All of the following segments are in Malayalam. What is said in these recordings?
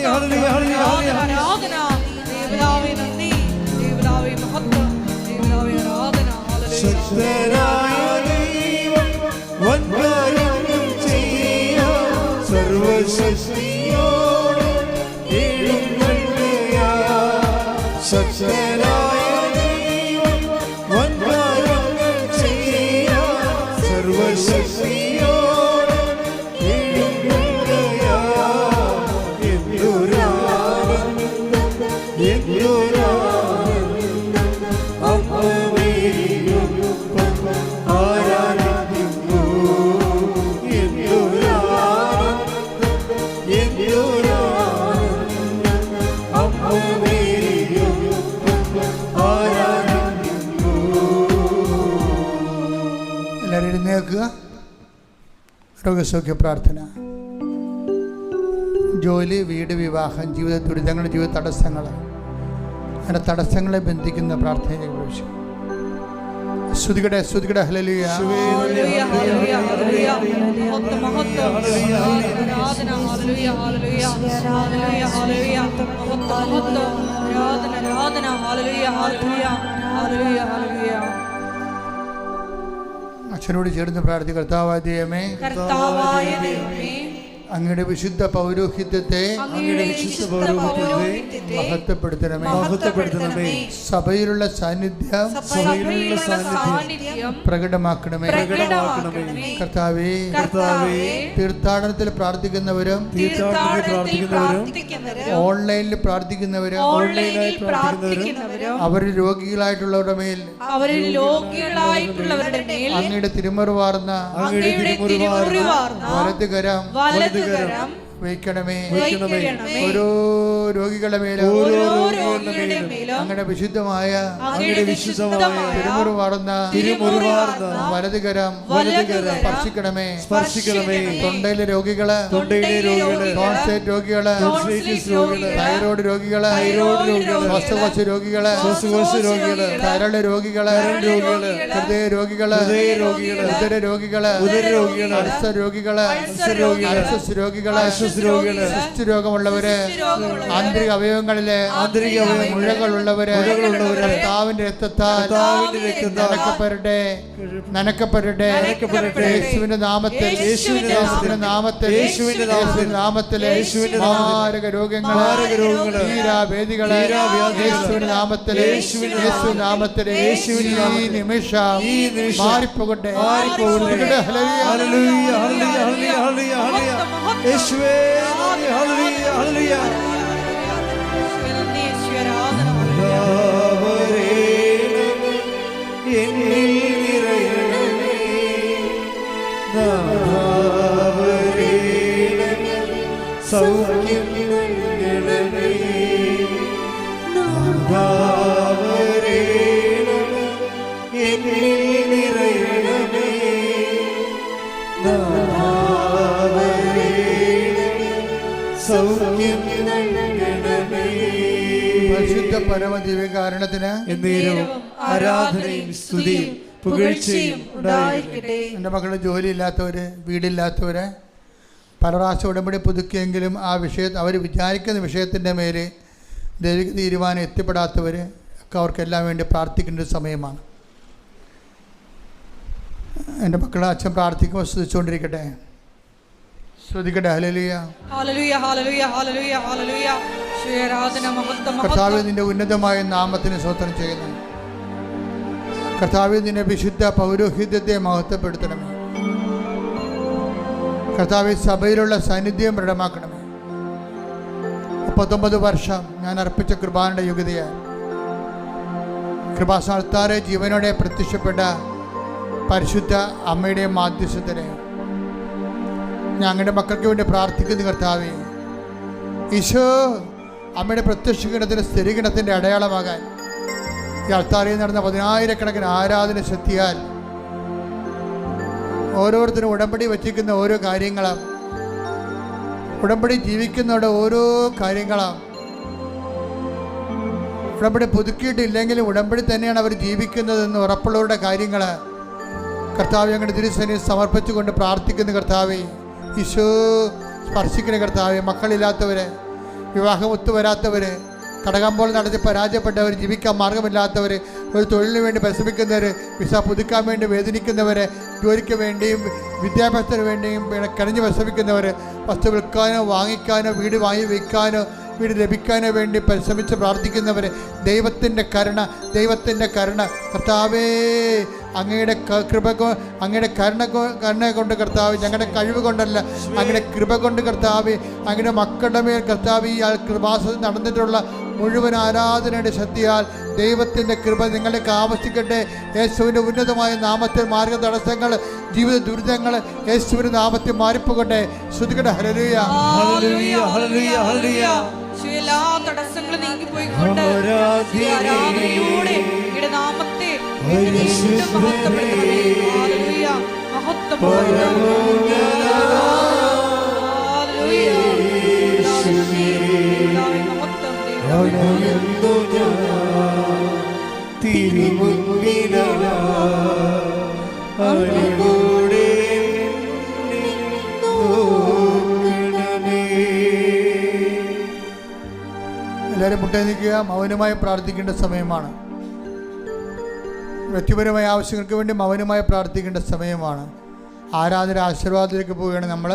ആരാധന. ദേവനാവേ നന്ദി, ദേവനാവേ മഹത്വം, ദേവനാവേ ആരാധന. ശക്തനായ ദൈവം വൻകാര്യങ്ങൾ ചെയ്യാൻ സർവശക്തിയോടെ എഴുന്നള്ളുക. ശക്തനായ ദൈവം വൻകാര്യങ്ങൾ ചെയ്യാൻ സർവശക്തിയോടെ എഴുന്നള്ളുക. എന്തൊരാനന്ദം, എന്തൊരാനന്ദം, അമ്മമേയും ആരാധിക്കുന്നു. എന്തൊരാനന്ദം, എന്തൊരാനന്ദം, അമ്മമേയും ആരാധിക്കുന്നു. എല്ലാവരും എഴുന്നേൽക്കുക. രോഗസൗഖ്യ പ്രാർത്ഥന. ജോലി, വീട്, വിവാഹം, ജീവിത ദുരിതങ്ങൾ, ജീവിത തടസ്സങ്ങൾ, അങ്ങനെ തടസ്സങ്ങളെ ബന്ധിക്കുന്ന പ്രാർത്ഥനയെ കുറിച്ച് സ്തുതിക്കട്ടെ, സ്തുതിക്കട്ടെ. ഹല്ലേലൂയ, ഹല്ലേലൂയ, ഹല്ലേലൂയ, ഹല്ലേലൂയ. മഹത്വം, മഹത്വം, ആരാധന. ഹല്ലേലൂയ, ഹല്ലേലൂയ, ഹല്ലേലൂയ, ഹല്ലേലൂയ. മഹത്വം, മഹത്വം, ആരാധന, ആരാധന. ഹല്ലേലൂയ, ഹല്ലേലൂയ, ഹല്ലേലൂയ, ഹല്ലേലൂയ. അച്ഛനോട് ചേർന്ന് പ്രാർത്ഥിക്കുക. കർത്താവായ ദൈവമേ, കർത്താവായ ദൈവമേ, അങ്ങയുടെ വിശുദ്ധ പൗരോഹിത്യത്തെ മഹത്വപ്പെടുത്തണമേ. സഭയിലുള്ള സാന്നിധ്യം പ്രകടമാക്കണമേ. കർത്താവേ, തീർത്ഥാടനത്തിൽ പ്രാർത്ഥിക്കുന്നവരും ഓൺലൈനിൽ പ്രാർത്ഥിക്കുന്നവരും അവരിൽ രോഗികളായിട്ടുള്ളവരുടെ മേൽ അങ്ങയുടെ തിരുമുറിവാർന്ന വലതുകരം വയ്ക്കണമേ. ഓരോ രോഗികളുടെ മേലും അങ്ങനെ വിശുദ്ധമായ തിരുമുറിവാർന്ന വലതുകരം സ്പർശിക്കണമേ. തൊണ്ടയിലെ രോഗികള്, ടോൺസൈറ്റ് രോഗികള്, തൈറോയ്ഡ് രോഗികള്, ശ്വാസകോശ രോഗികള്, കരള് രോഗികള്, ഹൃദയ രോഗികള്, ഉദര രോഗികള്, അൾസർ രോഗികള്, രോഗമുള്ളവര്, ആന്തരിക അവയവങ്ങളിലെ മുഴകളുള്ളവര് കർത്താവിന്റെ രക്തത്താൽ നനക്കപ്പെടട്ടെ. യേശുവിന്റെ നാമത്തിൽ മാരക രോഗങ്ങൾ, തീരാവേദികളെ യേശുവിന്റെ നാമത്തിൽ ഈ നിമിഷം മാറിപ്പോകട്ടെ. യേശുവേ, ഹല്ലേലൂയ, ഹല്ലേലൂയ. എന്നിൽ നിറയണമേ, സൗഖ്യം നൽകണമേ. എന്നിൽ നിറയണമേ, സൗഖ്യം നൽകണമേ. പരിശുദ്ധ പരമദിവ്യകാരണത്തിന് ആരാധനയും സ്തുതിയും പുകഴ്ചയും ഉണ്ടായിരിക്കട്ടെ. എൻ്റെ മക്കളുടെ ജോലിയില്ലാത്തവര്, വീടില്ലാത്തവര്, പല പ്രാവശ്യം ഉടമ്പടി പുതുക്കിയെങ്കിലും ആ അവർ വിചാരിക്കുന്ന വിഷയത്തിൻ്റെ മേലെ ദൈവിക തീരുമാനം എത്തിപ്പെടാത്തവർ ഒക്കെ അവർക്കെല്ലാം വേണ്ടി പ്രാർത്ഥിക്കേണ്ട ഒരു സമയമാണ്. എൻ്റെ മക്കളെ അച്ഛൻ പ്രാർത്ഥിക്കുമ്പോൾ സ്തുതിച്ചുകൊണ്ടിരിക്കട്ടെ. ശ്രദ്ധിക്കട്ടെ. ഹല്ലേലൂയ, ഹല്ലേലൂയ, ഹല്ലേലൂയ, ഹല്ലേലൂയ, ഹല്ലേലൂയ. ആരാധന, മഹത്വം. കർത്താവേ, നിന്റെ ഉന്നതമായ നാമത്തിന് സ്തോത്രം ചെയ്യുന്നു. കർത്താവേ, നിന്റെ വിശുദ്ധ പൗരോഹിത്യത്തെ മഹത്വപ്പെടുത്തണമേ. കർത്താവേ, സഭയിലുള്ള സാന്നിധ്യം ദൃഢമാക്കണമേ. 39 വർഷം ഞാൻ അർപ്പിച്ച കൃപാന്റെ യോഗ്യതയാൽ കൃപാസ്ഥാനത്താറെ ജീവനോടെ പ്രത്യക്ഷപ്പെട്ട പരിശുദ്ധ അമ്മയുടെ മാധ്യസ്ഥത്തിന് ഞങ്ങളുടെ മക്കൾക്ക് വേണ്ടി പ്രാർത്ഥിക്കുന്നു. കർത്താവേ, ഈശോ അമ്മയുടെ പ്രത്യക്ഷഗണത്തിന് സ്ഥിരീകരണത്തിൻ്റെ അടയാളമാകാൻ ഈ അൾത്താരയിൽ നടന്ന 10,000-കണക്കിന് ആരാധന ശക്തിയാൽ ഓരോരുത്തരും ഉടമ്പടി വച്ചിരിക്കുന്ന ഓരോ കാര്യങ്ങളും, ഉടമ്പടി ജീവിക്കുന്നവരുടെ ഓരോ കാര്യങ്ങളും, ഉടമ്പടി പുതുക്കിയിട്ടില്ലെങ്കിലും ഉടമ്പടി തന്നെയാണ് അവർ ജീവിക്കുന്നതെന്ന് ഉറപ്പുള്ളവരുടെ കാര്യങ്ങൾ കർത്താവ് ഞങ്ങളുടെ തിരുസന്നിധിയിൽ സമർപ്പിച്ചുകൊണ്ട് പ്രാർത്ഥിക്കുന്ന കർത്താവേ, ഈശോ സ്പർശിക്കുന്ന കർത്താവേ, മക്കളില്ലാത്തവരെ വിവാഹം ഒത്തുവരാത്തവർ, കടകമ്പോൾ നടത്തി പരാജയപ്പെട്ടവർ, ജീവിക്കാൻ മാർഗമില്ലാത്തവർ, ഒരു തൊഴിലിന് വേണ്ടി പരിശ്രമിക്കുന്നവർ, വിസ പുതുക്കാൻ വേണ്ടി വേദനിക്കുന്നവർ, ജോലിക്ക് വേണ്ടിയും വിദ്യാഭ്യാസത്തിന് വേണ്ടിയും കിടഞ്ഞ് പരിശ്രമിക്കുന്നവർ, വസ്തു വിൽക്കാനോ വാങ്ങിക്കാനോ വീട് വാങ്ങി വയ്ക്കാനോ വീട് ലഭിക്കാനോ വേണ്ടി പരിശ്രമിച്ച് പ്രാർത്ഥിക്കുന്നവർ, ദൈവത്തിൻ്റെ കരുണ കർത്താവേ, അങ്ങയുടെ കൃപ, അങ്ങയുടെ കരുണ കൊണ്ട് കർത്താവ്, ഞങ്ങളുടെ കഴിവ് കൊണ്ടല്ല, അങ്ങയുടെ കൃപ കൊണ്ട് കർത്താവ്, അങ്ങയുടെ മക്കളുടെ മേൽ കർത്താവ് ഈ കൃപാസനം നടന്നിട്ടുള്ള മുഴുവൻ ആരാധനയുടെ ശക്തിയാൽ ദൈവത്തിൻ്റെ കൃപ നിങ്ങളിലേക്ക് ആവശ്യിക്കട്ടെ. യേശുവിൻ്റെ ഉന്നതമായ നാമത്തിൽ മാർഗ തടസ്സങ്ങൾ, ജീവിത ദുരിതങ്ങൾ യേശുവിൻ്റെ നാമത്തിൽ മാറിപ്പോകട്ടെ. ശ്രുതികട്ടെ. ഹല്ലേലൂയ, ഹല്ലേലൂയ, ഹല്ലേലൂയ, ഹല്ലേലൂയ. എല്ലാ തടസ്സങ്ങളും നീങ്ങിപ്പോയിക്കൊണ്ട് ആരാധനയിലൂടെ ഇവിടെ നാമത്തെ മഹത്വപ്പെടുത്തണമേ. ഹല്ലേലൂയ, മഹത്വം എല്ലാവരും മുട്ടേ നിൽക്കുക. മൗനമായി പ്രാർത്ഥിക്കേണ്ട സമയമാണ്. വ്യക്തിപരമായ ആവശ്യങ്ങൾക്ക് വേണ്ടി മൗനമായി പ്രാർത്ഥിക്കേണ്ട സമയമാണ്. ആരാധന ആശീർവാദത്തിലേക്ക് പോവുകയാണ് നമ്മൾ.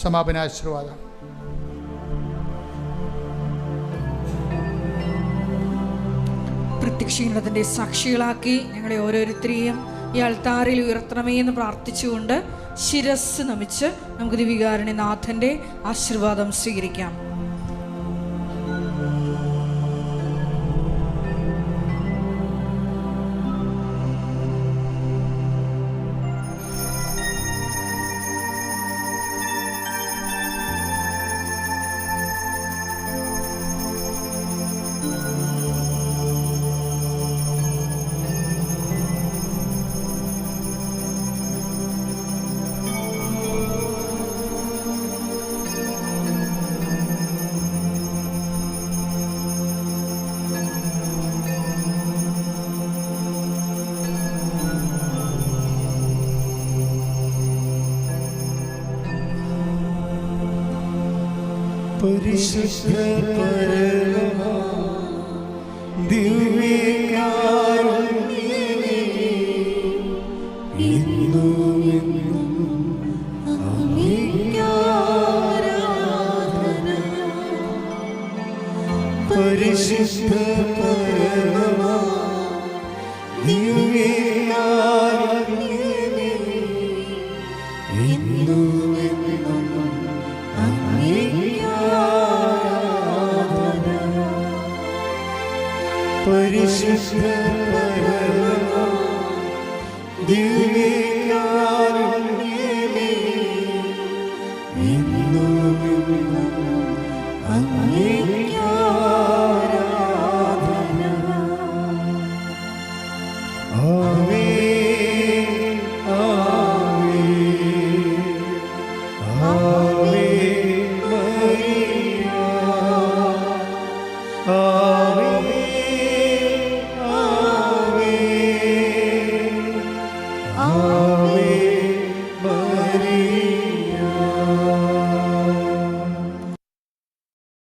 സമാപന ആശീർവാദം. പ്രത്യക്ഷീകരണത്തിൻ്റെ സാക്ഷികളാക്കി ഞങ്ങളെ ഓരോരുത്തരെയും ഈ അൾത്താറിൽ ഉയർത്തണമേ എന്ന് പ്രാർത്ഥിച്ചുകൊണ്ട് ശിരസ് നമിച്ച് നമുക്ക് ദിവികാരുണ്യനാഥൻ്റെ ആശീർവാദം സ്വീകരിക്കാം. പരിശുദ്ധ പരമാ ദിവ്യകാരുണ്യമേ, ഇന്നുമെന്നും അങ്ങേക്ക് ആരാധന. പരിശുദ്ധ പരമാ ദിവ്യകാരുണ്യമേ, ഇന്നുമെന്നും അങ്ങേക്ക് ആരാധന. പരിശുദ്ധ പരമാ ദിവ്യകാരുണ്യമേ, ഇന്നുമെന്നും അങ്ങേക്ക് ആരാധന. ആമേൻ, ആമേൻ, ആമേൻ മരിയ, ആമേൻ.